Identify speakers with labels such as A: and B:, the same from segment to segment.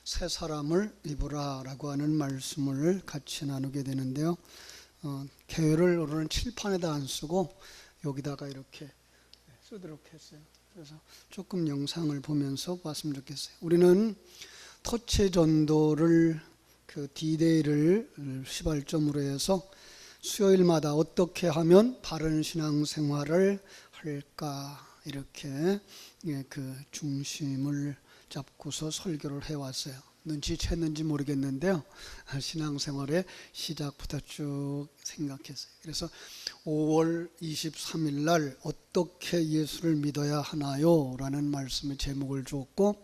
A: 새 사람을 입으라라고 하는 말씀을 같이 나누게 되는데요. 개요를 오늘은 칠판에다 안 쓰고 여기다가 이렇게 쓰도록 했어요. 그래서 조금 영상을 보면서 봤으면 좋겠어요. 우리는 토체 전도를 D-Day를 시발점으로 해서 수요일마다 어떻게 하면 바른 신앙생활을 할까 이렇게 중심을 잡고서 설교를 해왔어요. 눈치챘는지 모르겠는데요. 신앙생활의 시작부터 쭉 생각했어요. 그래서 5월 23일 날 어떻게 예수를 믿어야 하나요? 라는 말씀의 제목을 주었고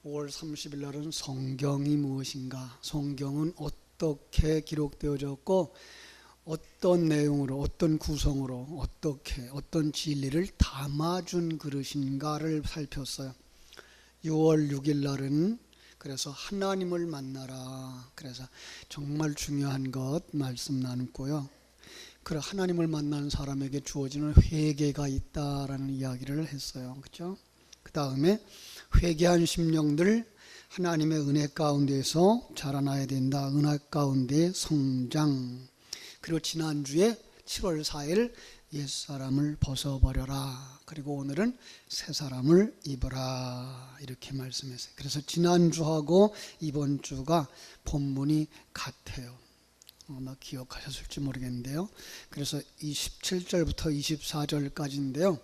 A: 5월 30일 날은 성경이 무엇인가? 성경은 어떻게 기록되어졌고 어떤 내용으로 어떤 구성으로 어떤 진리를 담아준 그릇인가를 살폈어요. 6월 6일 날은 그래서 하나님을 만나라. 그래서 정말 중요한 것 말씀 나눴고요. 그래 하나님을 만나는 사람에게 주어지는 회개가 있다라는 이야기를 했어요. 그렇죠? 그 다음에 회개한 심령들 하나님의 은혜 가운데서 자라나야 된다. 은혜 가운데 성장. 그리고 지난주에 7월 4일 옛사람을 벗어버려라. 그리고 오늘은 새 사람을 입어라. 이렇게 말씀했어요. 그래서 지난주하고 이번 주가 본문이 같아요. 아마 기억하셨을지 모르겠는데요. 그래서 27절부터 24절까지인데요.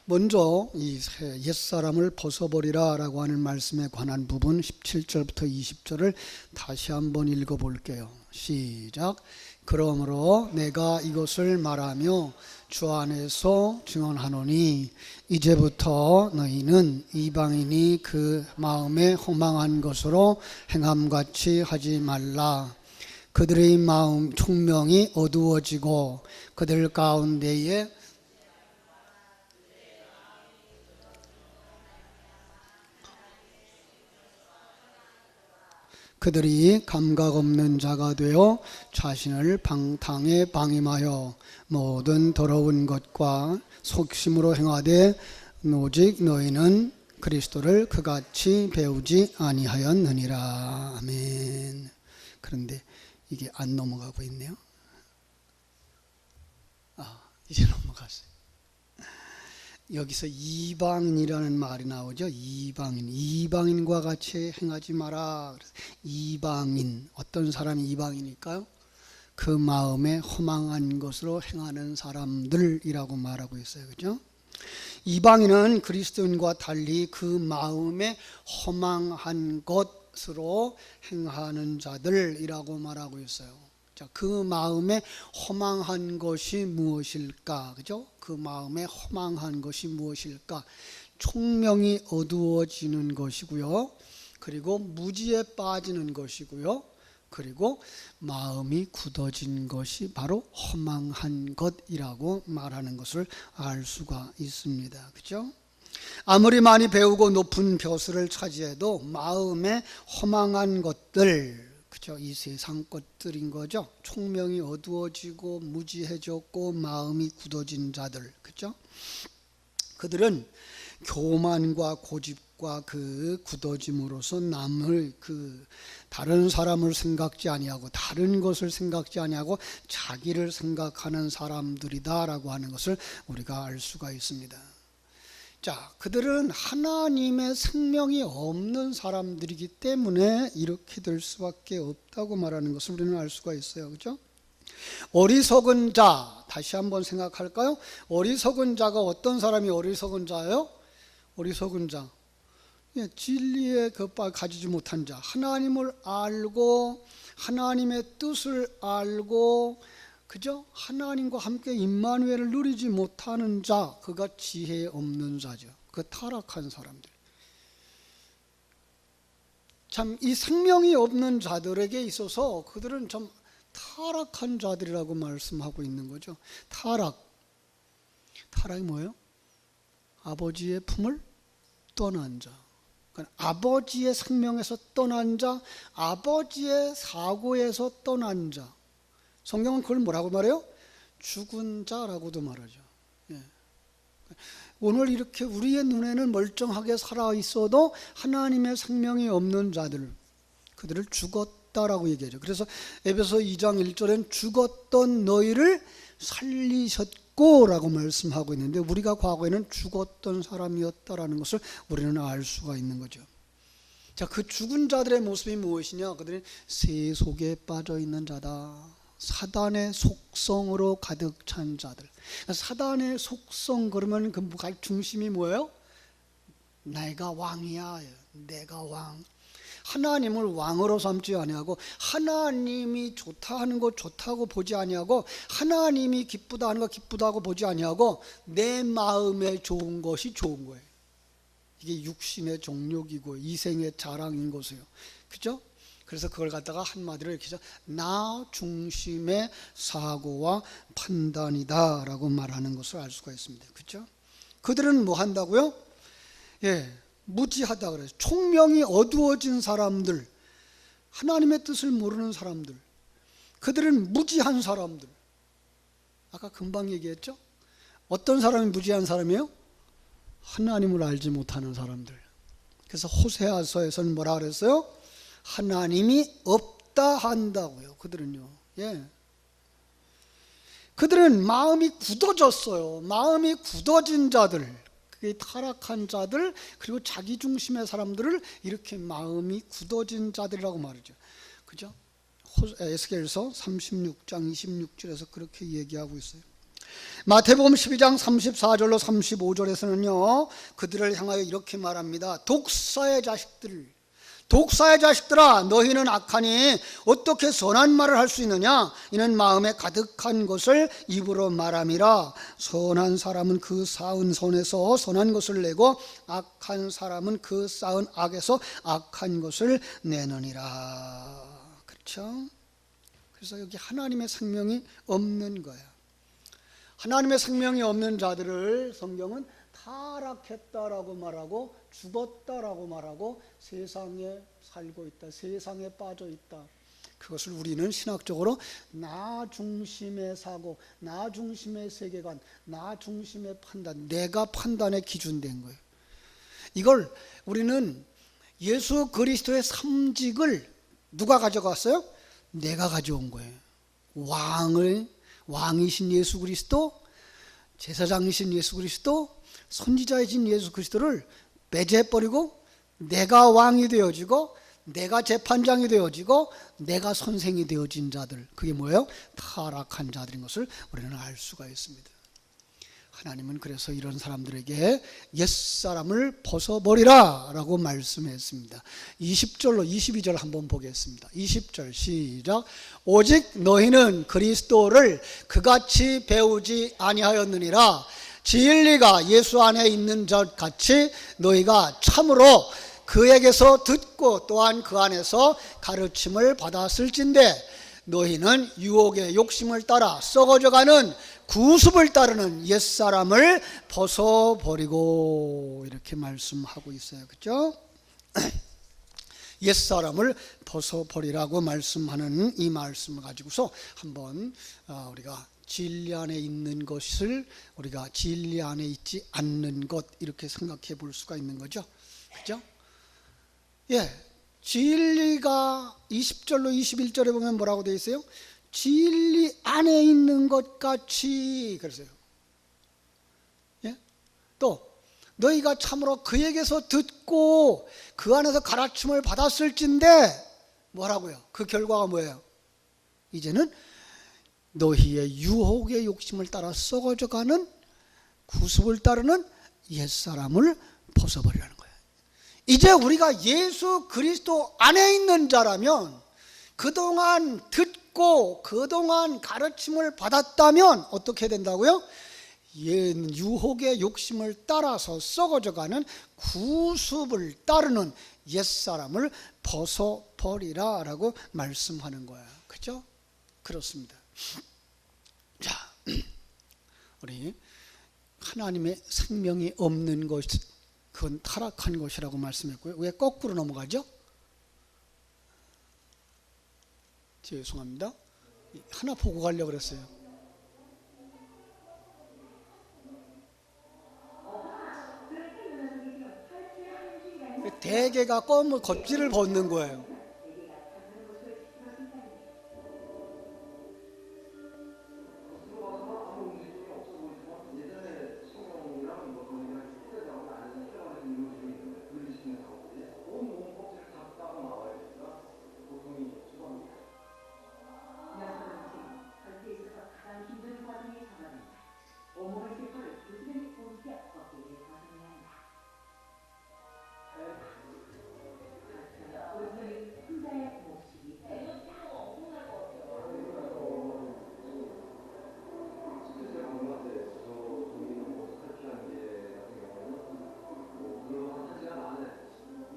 A: 먼저 이 옛사람을 벗어버리라 라고 하는 말씀에 관한 부분 17절부터 20절을 다시 한번 읽어볼게요. 시작. 그러므로 내가 이것을 말하며 주 안에서 증언하노니 이제부터 너희는 이방인이 그 마음에 허망한 것으로 행함같이 하지 말라. 그들의 마음 총명이 어두워지고 그들 가운데에 그들이 감각 없는 자가 되어 자신을 방탕에 방임하여 모든 더러운 것과 속심으로 행하되 오직 너희는 그리스도를 그같이 배우지 아니하였느니라. 아멘. 그런데 이게 안 넘어가고 있네요. 이제 넘어갔어요. 여기서 이방인이라는 말이 나오죠. 이방인과 같이 행하지 마라. 이방인, 어떤 사람이 이방인일까요? 그 마음에 허망한 것으로 행하는 사람들이라고 말하고 있어요. 그렇죠? 이방인은 그리스도인과 달리 그 마음에 허망한 것으로 행하는 자들이라고 말하고 있어요. 자, 그 마음에 허망한 것이 무엇일까? 그죠? 그 마음에 허망한 것이 무엇일까? 총명이 어두워지는 것이고요. 그리고 무지에 빠지는 것이고요. 그리고 마음이 굳어진 것이 바로 허망한 것이라고 말하는 것을 알 수가 있습니다. 그죠? 아무리 많이 배우고 높은 벼슬을 차지해도 마음에 허망한 것들, 그죠? 이 세상 것들인 거죠. 총명이 어두워지고 무지해졌고 마음이 굳어진 자들, 그죠? 그들은 교만과 고집과 그 굳어짐으로써 다른 사람을 생각지 아니하고 다른 것을 생각지 아니하고 자기를 생각하는 사람들이다라고 하는 것을 우리가 알 수가 있습니다. 자, 그들은 하나님의 생명이 없는 사람들이기 때문에 이렇게 될 수밖에 없다고 말하는 것을 우리는 알 수가 있어요. 그죠? 어리석은 자, 다시 한번 생각할까요? 어리석은 자가 어떤 사람이 어리석은 자예요? 어리석은 자, 진리의 겉발 가지지 못한 자, 하나님을 알고 하나님의 뜻을 알고 그죠? 하나님과 함께 임마누엘을 누리지 못하는 자, 그가 지혜 없는 자죠. 그 타락한 사람들. 참 이 생명이 없는 자들에게 있어서 그들은 참 타락한 자들이라고 말씀하고 있는 거죠. 타락이 뭐예요? 아버지의 품을 떠난 자. 그러니까 아버지의 생명에서 떠난 자, 아버지의 사고에서 떠난 자. 성경은 그걸 뭐라고 말해요? 죽은 자라고도 말하죠. 오늘 이렇게 우리의 눈에는 멀쩡하게 살아 있어도 하나님의 생명이 없는 자들, 그들을 죽었다라고 얘기하죠. 그래서 에베소 2장 1절엔 죽었던 너희를 살리셨고 라고 말씀하고 있는데, 우리가 과거에는 죽었던 사람이었다라는 것을 우리는 알 수가 있는 거죠. 자, 그 죽은 자들의 모습이 무엇이냐? 그들은 새 속에 빠져 있는 자다. 사단의 속성으로 가득 찬 자들. 사단의 속성, 그러면 그 중심이 뭐예요? 내가 왕이야. 내가 왕. 하나님을 왕으로 삼지 아니하고, 하나님이 좋다 하는 거 좋다고 보지 아니하고, 하나님이 기쁘다 하는 거 기쁘다고 보지 아니하고, 내 마음에 좋은 것이 좋은 거예요. 이게 육신의 정욕이고 이생의 자랑인 것이에요. 그죠? 그래서 그걸 갖다가 한마디로 이렇게 해서 나 중심의 사고와 판단이다 라고 말하는 것을 알 수가 있습니다. 그죠? 그들은 뭐 한다고요? 무지하다 그래요. 총명이 어두워진 사람들, 하나님의 뜻을 모르는 사람들, 그들은 무지한 사람들. 아까 금방 얘기했죠? 어떤 사람이 무지한 사람이에요? 하나님을 알지 못하는 사람들. 그래서 호세아서에서는 뭐라 그랬어요? 하나님이 없다 한다고요. 그들은요. 그들은 마음이 굳어졌어요. 마음이 굳어진 자들, 그게 타락한 자들, 그리고 자기 중심의 사람들을 이렇게 마음이 굳어진 자들이라고 말하죠. 그죠? 에스겔서 36장 26절에서 그렇게 얘기하고 있어요. 마태복음 12장 34절로 35절에서는요, 그들을 향하여 이렇게 말합니다. 독사의 자식들아, 너희는 악하니 어떻게 선한 말을 할 수 있느냐? 이는 마음에 가득한 것을 입으로 말함이라. 선한 사람은 그 쌓은 손에서 선한 것을 내고, 악한 사람은 그 쌓은 악에서 악한 것을 내느니라. 그렇죠? 그래서 여기 하나님의 생명이 없는 거야. 하나님의 생명이 없는 자들을 성경은 타락했다라고 말하고, 죽었다라고 말하고, 세상에 살고 있다, 세상에 빠져 있다. 그것을 우리는 신학적으로 나 중심의 사고, 나 중심의 세계관, 나 중심의 판단, 내가 판단의 기준 된 거예요. 이걸 우리는 예수 그리스도의 삼직을 누가 가져갔어요? 내가 가져온 거예요. 왕이신 예수 그리스도, 제사장이신 예수 그리스도, 선지자이신 예수 그리스도를 배제해버리고 내가 왕이 되어지고, 내가 재판장이 되어지고, 내가 선생이 되어진 자들, 그게 뭐예요? 타락한 자들인 것을 우리는 알 수가 있습니다. 하나님은 그래서 이런 사람들에게 옛사람을 벗어버리라 라고 말씀했습니다. 20절로 22절 한번 보겠습니다. 20절 시작. 오직 너희는 그리스도를 그같이 배우지 아니하였느니라. 진리가 예수 안에 있는 것 같이 너희가 참으로 그에게서 듣고 또한 그 안에서 가르침을 받았을진대, 너희는 유혹의 욕심을 따라 썩어져가는 구습을 따르는 옛사람을 벗어버리고, 이렇게 말씀하고 있어요. 그렇죠? 옛사람을 벗어버리라고 말씀하는 이 말씀을 가지고서 한번 우리가 진리 안에 있는 것을 우리가 진리 안에 있지 않는 것, 이렇게 생각해 볼 수가 있는 거죠. 그렇죠? 진리가 20절로 21절에 보면 뭐라고 되어 있어요? 진리 안에 있는 것 같이, 그랬어요. 또 너희가 참으로 그에게서 듣고 그 안에서 가르침을 받았을진데, 뭐라고요? 그 결과가 뭐예요? 이제는 너희의 유혹의 욕심을 따라 썩어져가는 구습을 따르는 옛사람을 벗어버리라는 거예요. 이제 우리가 예수 그리스도 안에 있는 자라면, 그동안 듣고 그동안 가르침을 받았다면 어떻게 된다고요? 유혹의 욕심을 따라서 썩어져가는 구습을 따르는 옛사람을 벗어버리라 라고 말씀하는 거야. 그죠? 그렇습니다. 자, 우리 하나님의 생명이 없는 것, 그건 타락한 것이라고 말씀했고요. 왜 거꾸로 넘어가죠? 죄송합니다. 하나 보고 가려고 그랬어요. 개가 껌 껍질을 벗는 거예요.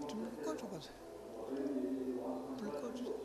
A: 좀 꺼줘가세요. 불 꺼주세요.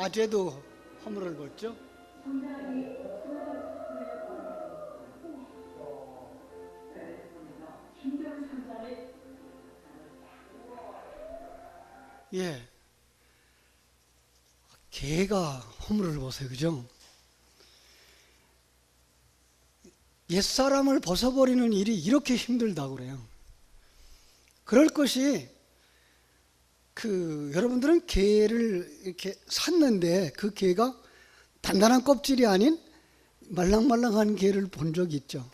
A: 가재도 허물을 벗죠. 예, 개가 허물을 벗어요, 그죠? 옛사람을 벗어버리는 일이 이렇게 힘들다고 그래요. 그럴 것이 여러분들은 개를 이렇게 샀는데 그 개가 단단한 껍질이 아닌 말랑말랑한 개를 본 적이 있죠.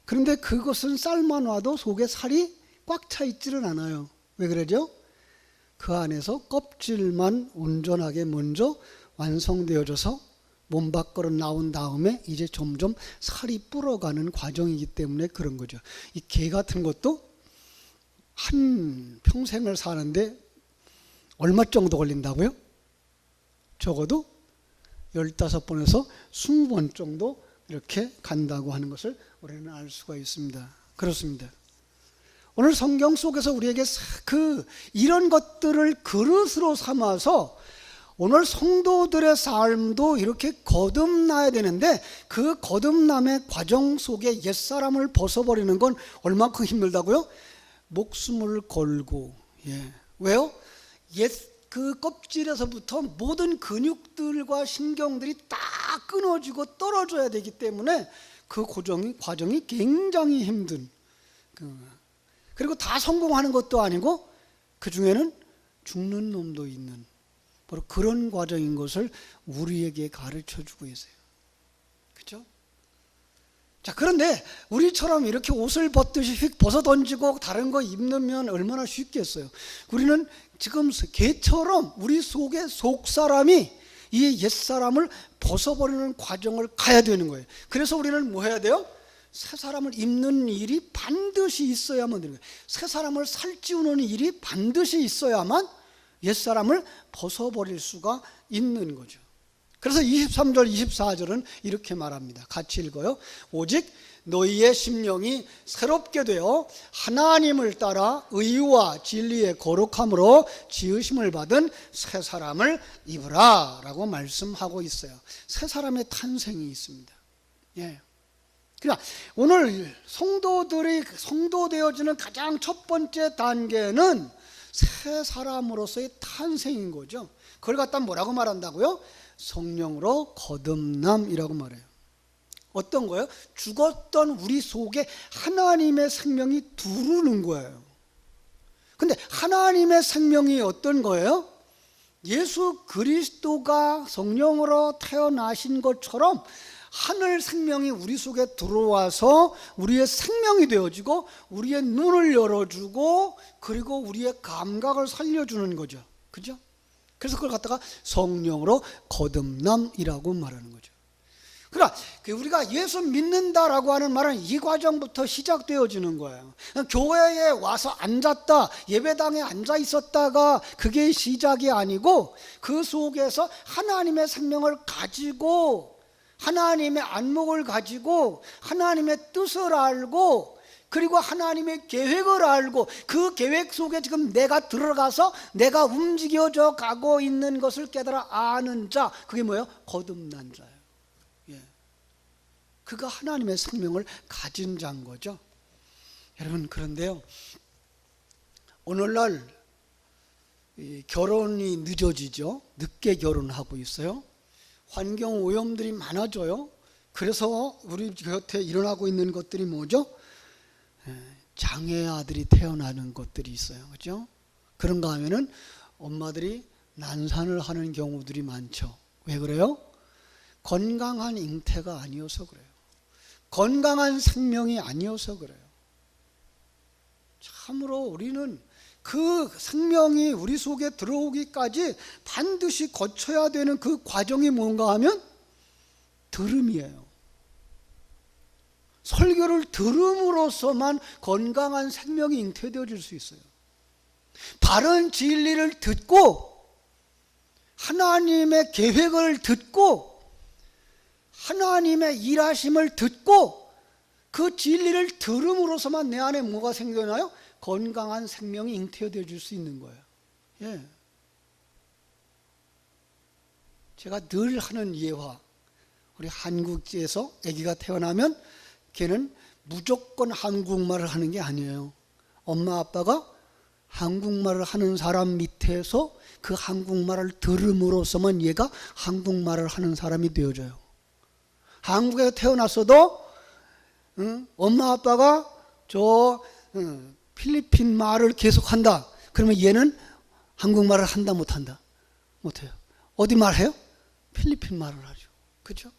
A: 그런데 그것은 삶아 놔도 속에 살이 꽉 차 있지는 않아요. 왜 그러죠? 그 안에서 껍질만 온전하게 먼저 완성되어져서 몸 밖으로 나온 다음에 이제 점점 살이 불어가는 과정이기 때문에 그런 거죠. 이 개 같은 것도 한 평생을 사는데 얼마 정도 걸린다고요? 적어도 15번에서 20번 정도 이렇게 간다고 하는 것을 우리는 알 수가 있습니다. 그렇습니다. 오늘 성경 속에서 우리에게 이런 것들을 그릇으로 삼아서 오늘 성도들의 삶도 이렇게 거듭나야 되는데 그 거듭남의 과정 속에 옛사람을 벗어버리는 건 얼마큼 힘들다고요? 목숨을 걸고. 왜요? 그 껍질에서부터 모든 근육들과 신경들이 다 끊어지고 떨어져야 되기 때문에 그 과정이 굉장히 힘든. 그리고 다 성공하는 것도 아니고 그 중에는 죽는 놈도 있는 바로 그런 과정인 것을 우리에게 가르쳐 주고 있어요. 그렇죠? 자, 그런데 우리처럼 이렇게 옷을 벗듯이 휙 벗어 던지고 다른 거 입는 얼마나 쉽겠어요. 우리는 지금 개처럼 우리 속에 속사람이 이 옛사람을 벗어버리는 과정을 가야 되는 거예요. 그래서 우리는 뭐 해야 돼요? 새 사람을 입는 일이 반드시 있어야만 되는 거예요. 새 사람을 살찌우는 일이 반드시 있어야만 옛사람을 벗어버릴 수가 있는 거죠. 그래서 23절 24절은 이렇게 말합니다. 같이 읽어요. 오직 너희의 심령이 새롭게 되어 하나님을 따라 의와 진리의 거룩함으로 지으심을 받은 새 사람을 입으라 라고 말씀하고 있어요. 새 사람의 탄생이 있습니다. 예. 그러니까 오늘 성도들이 성도 되어지는 가장 첫 번째 단계는 새 사람으로서의 탄생인 거죠. 그걸 갖다 뭐라고 말한다고요? 성령으로 거듭남이라고 말해요. 어떤 거예요? 죽었던 우리 속에 하나님의 생명이 들어오는 거예요. 근데 하나님의 생명이 어떤 거예요? 예수 그리스도가 성령으로 태어나신 것처럼 하늘 생명이 우리 속에 들어와서 우리의 생명이 되어지고 우리의 눈을 열어주고 그리고 우리의 감각을 살려주는 거죠. 그죠? 그래서 그걸 갖다가 성령으로 거듭남이라고 말하는 거죠. 그러니까 우리가 예수 믿는다라고 하는 말은 이 과정부터 시작되어지는 거예요. 교회에 와서 앉았다, 예배당에 앉아 있었다가 그게 시작이 아니고 그 속에서 하나님의 생명을 가지고 하나님의 안목을 가지고 하나님의 뜻을 알고 그리고 하나님의 계획을 알고 그 계획 속에 지금 내가 들어가서 내가 움직여져 가고 있는 것을 깨달아 아는 자, 그게 뭐예요? 거듭난 자예요. 예. 그가 하나님의 생명을 가진 자인 거죠. 여러분, 그런데요, 오늘날 결혼이 늦어지죠. 늦게 결혼하고 있어요. 환경 오염들이 많아져요. 그래서 우리 곁에 일어나고 있는 것들이 뭐죠? 장애 아들이 태어나는 것들이 있어요. 그렇죠? 그런가 하면은 엄마들이 난산을 하는 경우들이 많죠. 왜 그래요? 건강한 잉태가 아니어서 그래요. 건강한 생명이 아니어서 그래요. 참으로 우리는 그 생명이 우리 속에 들어오기까지 반드시 거쳐야 되는 그 과정이 뭔가 하면 들음이에요. 설교를 들음으로써만 건강한 생명이 잉태되어질 수 있어요. 바른 진리를 듣고 하나님의 계획을 듣고 하나님의 일하심을 듣고 그 진리를 들음으로써만 내 안에 뭐가 생겨나요? 건강한 생명이 잉태되어질 수 있는 거예요. 예. 제가 늘 하는 예화, 우리 한국에서 아기가 태어나면 걔는 무조건 한국말을 하는 게 아니에요. 엄마 아빠가 한국말을 하는 사람 밑에서 그 한국말을 들음으로써만 얘가 한국말을 하는 사람이 되어져요. 한국에 태어났어도 엄마 아빠가 필리핀 말을 계속한다. 그러면 얘는 한국말을 한다 못한다? 못해요. 어디 말해요? 필리핀 말을 하죠. 그렇죠?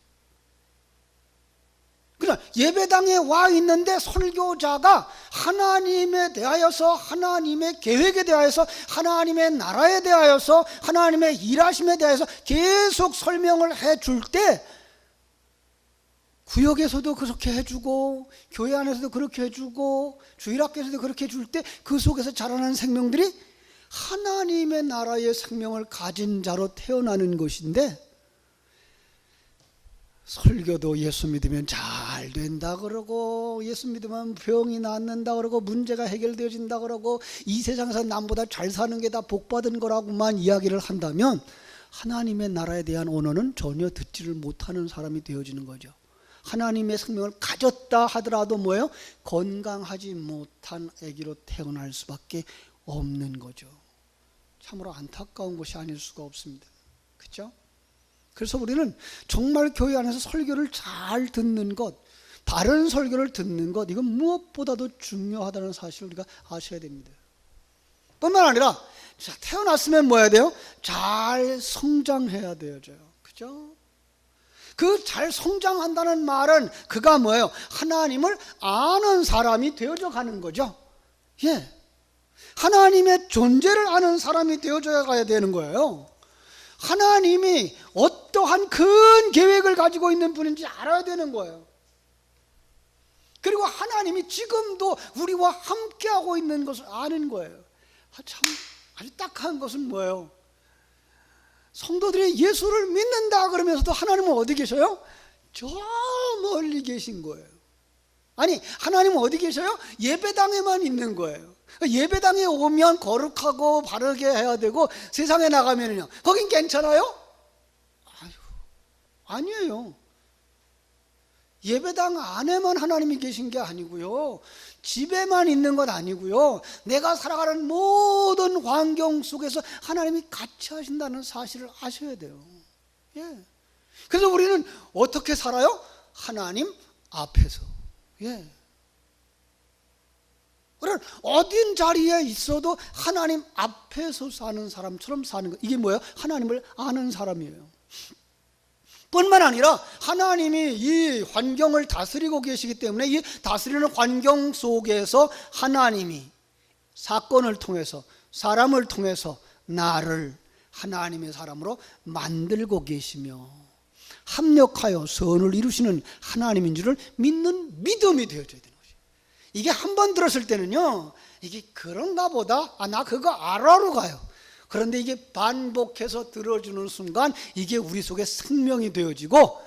A: 그러나 예배당에 와 있는데 설교자가 하나님에 대하여서 하나님의 계획에 대하여서 하나님의 나라에 대하여서 하나님의 일하심에 대하여서 계속 설명을 해줄 때 구역에서도 그렇게 해주고 교회 안에서도 그렇게 해주고 주일학교에서도 그렇게 해줄 때 그 속에서 자라나는 생명들이 하나님의 나라의 생명을 가진 자로 태어나는 것인데 설교도 예수 믿으면 잘 된다 그러고 예수 믿으면 병이 낫는다 그러고 문제가 해결되어진다 그러고 이 세상에서 남보다 잘 사는 게 다 복받은 거라고만 이야기를 한다면 하나님의 나라에 대한 언어는 전혀 듣지를 못하는 사람이 되어지는 거죠. 하나님의 생명을 가졌다 하더라도 뭐예요? 건강하지 못한 아기로 태어날 수밖에 없는 거죠. 참으로 안타까운 것이 아닐 수가 없습니다. 그렇죠? 그래서 우리는 정말 교회 안에서 설교를 잘 듣는 것, 바른 설교를 듣는 것, 이건 무엇보다도 중요하다는 사실을 우리가 아셔야 됩니다. 뿐만 아니라 태어났으면 뭐 해야 돼요? 잘 성장해야 되어져요. 그죠? 그 잘 성장한다는 말은 그가 뭐예요? 하나님을 아는 사람이 되어져 가는 거죠. 예. 하나님의 존재를 아는 사람이 되어져 가야 되는 거예요. 하나님이 어떠한 큰 계획을 가지고 있는 분인지 알아야 되는 거예요. 그리고 하나님이 지금도 우리와 함께하고 있는 것을 아는 거예요. 참 아주 딱한 것은 뭐예요? 성도들이 예수를 믿는다 그러면서도 하나님은 어디 계셔요? 저 멀리 계신 거예요. 아니, 하나님은 어디 계셔요? 예배당에만 있는 거예요. 예배당에 오면 거룩하고 바르게 해야 되고 세상에 나가면요, 거긴 괜찮아요? 아유, 아니에요. 예배당 안에만 하나님이 계신 게 아니고요, 집에만 있는 것 아니고요, 내가 살아가는 모든 환경 속에서 하나님이 같이 하신다는 사실을 아셔야 돼요. 예. 그래서 우리는 어떻게 살아요? 하나님 앞에서. 예. 그런 어딘 자리에 있어도 하나님 앞에서 사는 사람처럼 사는 거, 이게 뭐예요? 하나님을 아는 사람이에요. 뿐만 아니라 하나님이 이 환경을 다스리고 계시기 때문에 이 다스리는 환경 속에서 하나님이 사건을 통해서, 사람을 통해서 나를 하나님의 사람으로 만들고 계시며 합력하여 선을 이루시는 하나님인 줄을 믿는 믿음이 되어져야 되는 거죠. 이게 한 번 들었을 때는요, 이게 그런가 보다, 나 그거 알아로 가요. 그런데 이게 반복해서 들어주는 순간 이게 우리 속에 생명이 되어지고,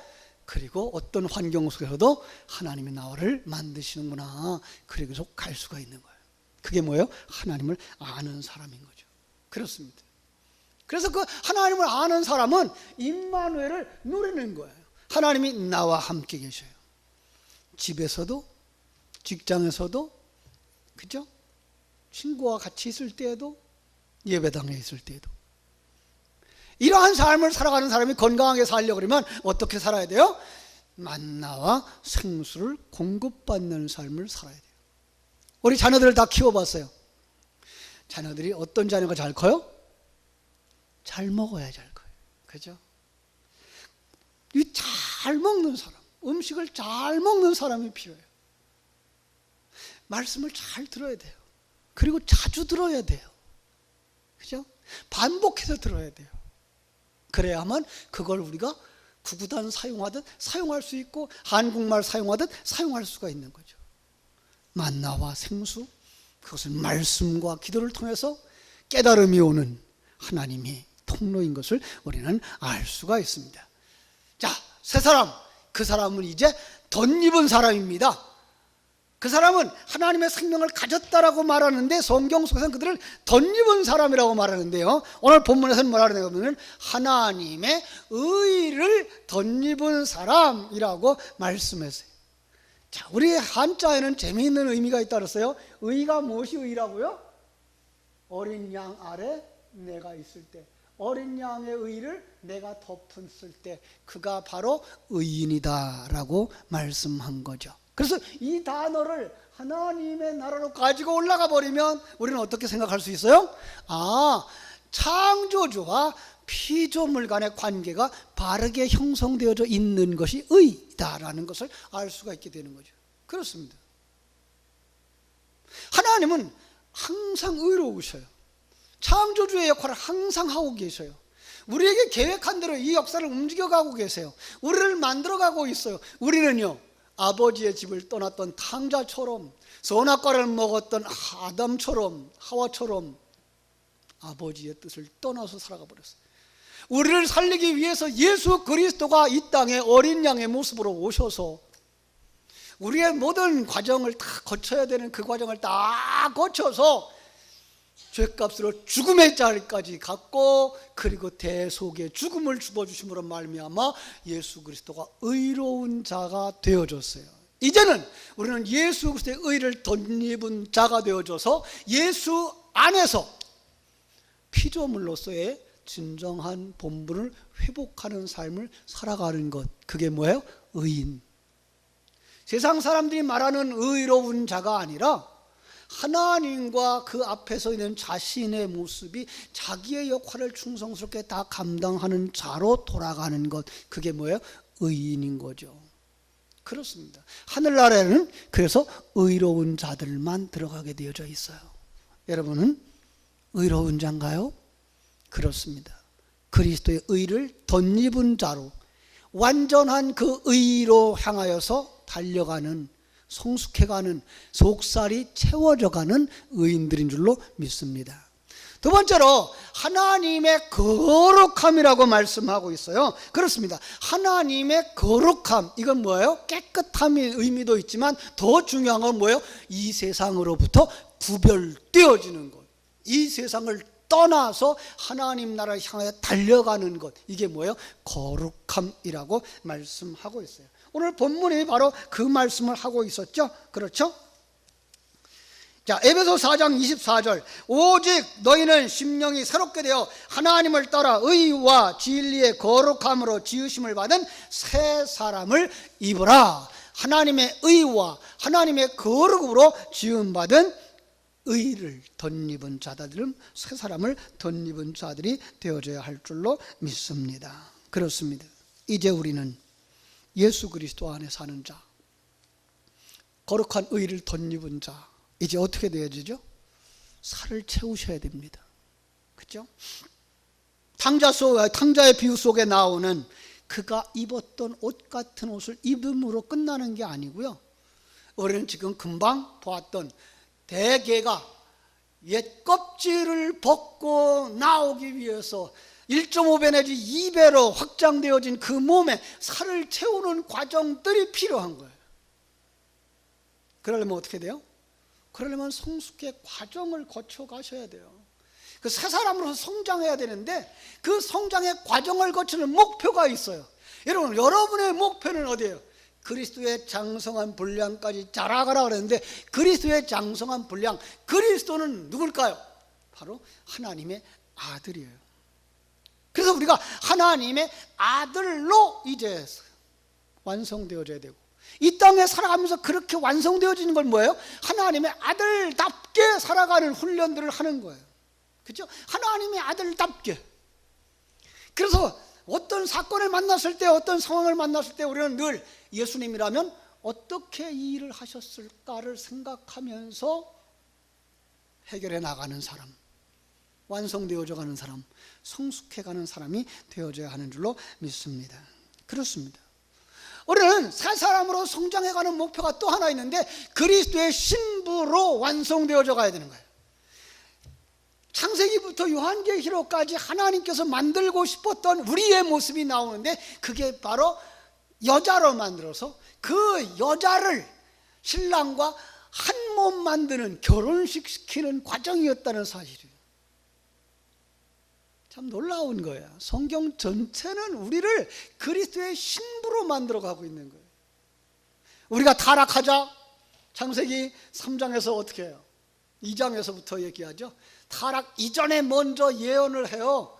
A: 그리고 어떤 환경 속에서도 하나님이 나를 만드시는구나, 그래서 갈 수가 있는 거예요. 그게 뭐예요? 하나님을 아는 사람인 거죠. 그렇습니다. 그래서 그 하나님을 아는 사람은 임마누엘을 누리는 거예요. 하나님이 나와 함께 계셔요. 집에서도, 직장에서도, 그죠? 친구와 같이 있을 때에도, 예배당에 있을 때에도. 이러한 삶을 살아가는 사람이 건강하게 살려고 그러면 어떻게 살아야 돼요? 만나와 생수를 공급받는 삶을 살아야 돼요. 우리 자녀들을 다 키워봤어요. 자녀들이 어떤 자녀가 잘 커요? 잘 먹어야 잘 커요. 그죠? 이 잘 먹는 사람, 음식을 잘 먹는 사람이 필요해요. 말씀을 잘 들어야 돼요. 그리고 자주 들어야 돼요. 그죠? 반복해서 들어야 돼요. 그래야만 그걸 우리가 구구단 사용하듯 사용할 수 있고, 한국말 사용하듯 사용할 수가 있는 거죠. 만나와 생수, 그것은 말씀과 기도를 통해서 깨달음이 오는 하나님의 통로인 것을 우리는 알 수가 있습니다. 자, 세 사람, 그 사람은 이제 덧입은 사람입니다. 그 사람은 하나님의 생명을 가졌다라고 말하는데 성경 속에서는 그들을 덧입은 사람이라고 말하는데요, 오늘 본문에서는 뭐라 그러냐면 하나님의 의를 덧입은 사람이라고 말씀했어요. 자, 우리 한자에는 재미있는 의미가 있다 그랬어요. 의가 무엇이 의라고요? 어린 양 아래 내가 있을 때, 어린 양의 의를 내가 덮었을 때 그가 바로 의인이다 라고 말씀한 거죠. 그래서 이 단어를 하나님의 나라로 가지고 올라가 버리면 우리는 어떻게 생각할 수 있어요? 창조주와 피조물 간의 관계가 바르게 형성되어져 있는 것이 의다라는 것을 알 수가 있게 되는 거죠. 그렇습니다. 하나님은 항상 의로우셔요. 창조주의 역할을 항상 하고 계셔요. 우리에게 계획한 대로 이 역사를 움직여가고 계세요. 우리를 만들어가고 있어요. 우리는요, 아버지의 집을 떠났던 탕자처럼, 선악과를 먹었던 아담처럼, 하와처럼 아버지의 뜻을 떠나서 살아가 버렸어요. 우리를 살리기 위해서 예수 그리스도가 이 땅에 어린 양의 모습으로 오셔서 우리의 모든 과정을 다 거쳐야 되는 그 과정을 다 거쳐서 죄값으로 죽음의 자리까지 갔고, 그리고 대속의 죽음을 주어주심으로 말미암아 예수 그리스도가 의로운 자가 되어졌어요. 이제는 우리는 예수 그리스도의 의를 덧입은 자가 되어져서 예수 안에서 피조물로서의 진정한 본분을 회복하는 삶을 살아가는 것, 그게 뭐예요? 의인. 세상 사람들이 말하는 의로운 자가 아니라 하나님과 그 앞에 서 있는 자신의 모습이 자기의 역할을 충성스럽게 다 감당하는 자로 돌아가는 것, 그게 뭐예요? 의인인 거죠. 그렇습니다. 하늘나라에는 그래서 의로운 자들만 들어가게 되어져 있어요. 여러분은 의로운 자인가요? 그렇습니다. 그리스도의 의를 덧입은 자로 완전한 그 의로 향하여서 달려가는, 성숙해가는, 속살이 채워져가는 의인들인 줄로 믿습니다. 두 번째로 하나님의 거룩함이라고 말씀하고 있어요. 그렇습니다. 하나님의 거룩함, 이건 뭐예요? 깨끗함의 의미도 있지만 더 중요한 건 뭐예요? 이 세상으로부터 구별되어지는 것, 이 세상을 떠나서 하나님 나라를 향하여 달려가는 것, 이게 뭐예요? 거룩함이라고 말씀하고 있어요. 오늘 본문이 바로 그 말씀을 하고 있었죠. 그렇죠? 자, 에베소 4장 24절, 오직 너희는 심령이 새롭게 되어 하나님을 따라 의와 진리의 거룩함으로 지으심을 받은 새 사람을 입으라. 하나님의 의와 하나님의 거룩으로 지음받은 의를 덧입은 자들은 새 사람을 덧입은 자들이 되어져야 할 줄로 믿습니다. 그렇습니다. 이제 우리는 예수 그리스도 안에 사는 자, 거룩한 의를 덧입은 자, 이제 어떻게 되어지죠? 살을 채우셔야 됩니다. 그렇죠? 탕자의 비유 속에 나오는 그가 입었던 옷 같은 옷을 입음으로 끝나는 게 아니고요, 우리는 지금 금방 보았던 대개가 옛 껍질을 벗고 나오기 위해서 1.5배 내지 2배로 확장되어진 그 몸에 살을 채우는 과정들이 필요한 거예요. 그러려면 어떻게 돼요? 그러려면 성숙의 과정을 거쳐 가셔야 돼요. 그 새 사람으로서 성장해야 되는데 그 성장의 과정을 거치는 목표가 있어요. 여러분, 여러분의 목표는 어디예요? 그리스도의 장성한 분량까지 자라가라 그랬는데, 그리스도의 장성한 분량, 그리스도는 누굴까요? 바로 하나님의 아들이에요. 그래서 우리가 하나님의 아들로 이제 완성되어져야 되고, 이 땅에 살아가면서 그렇게 완성되어지는 건 뭐예요? 하나님의 아들답게 살아가는 훈련들을 하는 거예요. 그렇죠? 하나님의 아들답게. 그래서 어떤 사건을 만났을 때, 어떤 상황을 만났을 때 우리는 늘 예수님이라면 어떻게 이 일을 하셨을까를 생각하면서 해결해 나가는 사람, 완성되어져 가는 사람, 성숙해가는 사람이 되어져야 하는 줄로 믿습니다. 그렇습니다. 우리는 새 사람으로 성장해가는 목표가 또 하나 있는데, 그리스도의 신부로 완성되어져 가야 되는 거예요. 창세기부터 요한계시록까지 하나님께서 만들고 싶었던 우리의 모습이 나오는데, 그게 바로 여자로 만들어서 그 여자를 신랑과 한 몸 만드는, 결혼식 시키는 과정이었다는 사실이에요. 참 놀라운 거예요. 성경 전체는 우리를 그리스도의 신부로 만들어가고 있는 거예요. 우리가 타락하자 창세기 3장에서 어떻게 해요? 2장에서부터 얘기하죠. 타락 이전에 먼저 예언을 해요.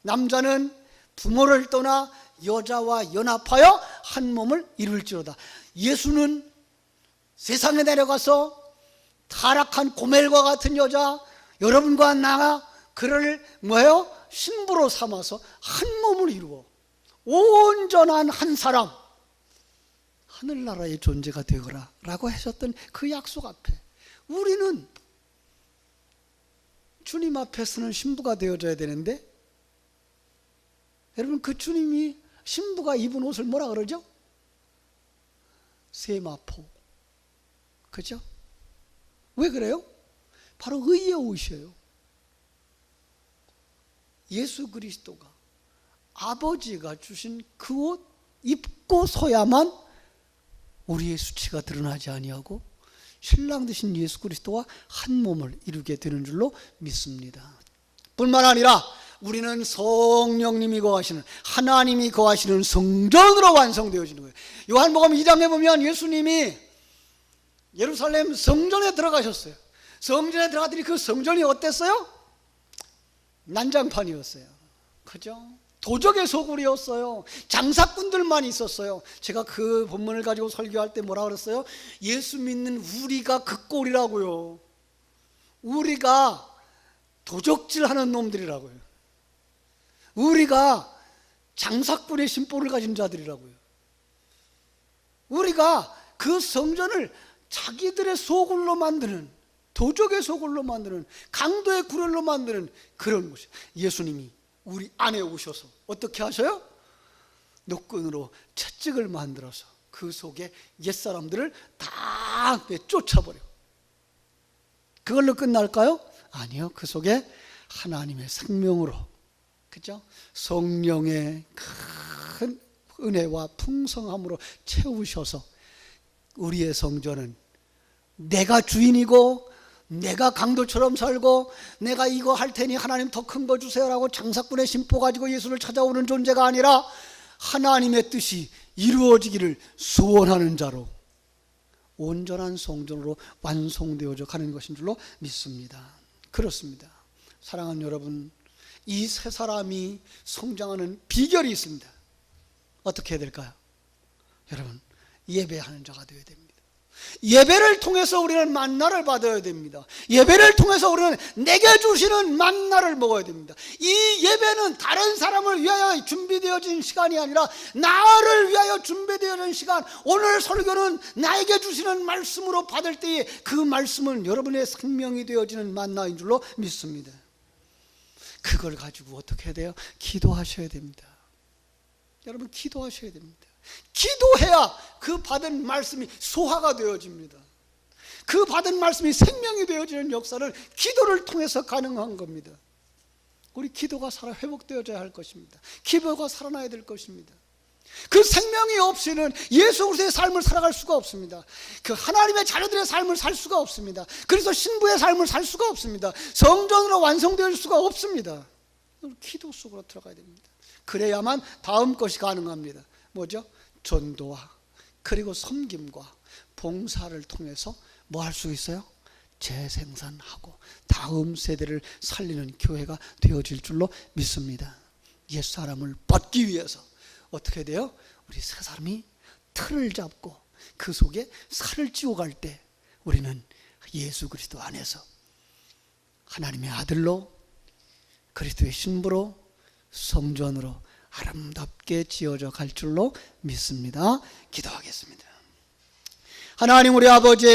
A: 남자는 부모를 떠나 여자와 연합하여 한 몸을 이룰지로다. 예수는 세상에 내려가서 타락한 고멜과 같은 여자, 여러분과 나가 그를 뭐예요? 신부로 삼아서 한 몸을 이루어 온전한 한 사람, 하늘나라의 존재가 되거라 라고 하셨던 그 약속 앞에 우리는 주님 앞에서는 신부가 되어져야 되는데, 여러분, 그 주님이 신부가 입은 옷을 뭐라 그러죠? 세마포. 그죠? 왜 그래요? 바로 의의 옷이에요. 예수 그리스도가 아버지가 주신 그 옷 입고 서야만 우리의 수치가 드러나지 아니하고 신랑 되신 예수 그리스도와 한 몸을 이루게 되는 줄로 믿습니다. 뿐만 아니라 우리는 성령님이 거하시는, 하나님이 거하시는 성전으로 완성되어지는 거예요. 요한복음 2장에 보면 예수님이 예루살렘 성전에 들어가셨어요. 성전에 들어갔더니 그 성전이 어땠어요? 난장판이었어요. 그죠? 도적의 소굴이었어요. 장사꾼들만 있었어요. 제가 그 본문을 가지고 설교할 때 뭐라 그랬어요? 예수 믿는 우리가 그 꼴이라고요. 우리가 도적질하는 놈들이라고요. 우리가 장사꾼의 심보를 가진 자들이라고요. 우리가 그 성전을 자기들의 소굴로 만드는, 도적의 소굴로 만드는, 강도의 구렬로 만드는 그런 곳이에요. 예수님이 우리 안에 오셔서 어떻게 하셔요? 노끈으로 채찍을 만들어서 그 속에 옛사람들을 다 쫓아버려. 그걸로 끝날까요? 아니요. 그 속에 하나님의 생명으로, 그죠? 성령의 큰 은혜와 풍성함으로 채우셔서 우리의 성전은 내가 주인이고 내가 강도처럼 살고 내가 이거 할 테니 하나님 더 큰 거 주세요라고 장사꾼의 심보 가지고 예수를 찾아오는 존재가 아니라 하나님의 뜻이 이루어지기를 소원하는 자로 온전한 성전으로 완성되어져 가는 것인 줄로 믿습니다. 그렇습니다. 사랑하는 여러분, 이 세 사람이 성장하는 비결이 있습니다. 어떻게 해야 될까요? 여러분, 예배하는 자가 되어야 됩니다. 예배를 통해서 우리는 만나를 받아야 됩니다. 예배를 통해서 우리는 내게 주시는 만나를 먹어야 됩니다. 이 예배는 다른 사람을 위하여 준비되어진 시간이 아니라 나를 위하여 준비되어진 시간. 오늘 설교는 나에게 주시는 말씀으로 받을 때에 그 말씀은 여러분의 생명이 되어지는 만나인 줄로 믿습니다. 그걸 가지고 어떻게 해야 돼요? 기도하셔야 됩니다. 여러분, 기도하셔야 됩니다. 기도해야 그 받은 말씀이 소화가 되어집니다. 그 받은 말씀이 생명이 되어지는 역사를 기도를 통해서 가능한 겁니다. 우리 기도가 회복되어져야 할 것입니다. 기도가 살아나야 될 것입니다. 그 생명이 없이는 예수 그리스도의 삶을 살아갈 수가 없습니다. 그 하나님의 자녀들의 삶을 살 수가 없습니다. 그래서 신부의 삶을 살 수가 없습니다. 성전으로 완성될 수가 없습니다. 기도 속으로 들어가야 됩니다. 그래야만 다음 것이 가능합니다. 뭐죠? 전도와 그리고 섬김과 봉사를 통해서 뭐 할 수 있어요? 재생산하고 다음 세대를 살리는 교회가 되어질 줄로 믿습니다. 옛사람을 벗기 위해서 어떻게 돼요? 우리 세 사람이 틀을 잡고 그 속에 살을 찌워 갈 때 우리는 예수 그리스도 안에서 하나님의 아들로 그리스도의 신부로 성전으로 아름답게 지어져 갈 줄로 믿습니다. 기도하겠습니다. 하나님 우리 아버지,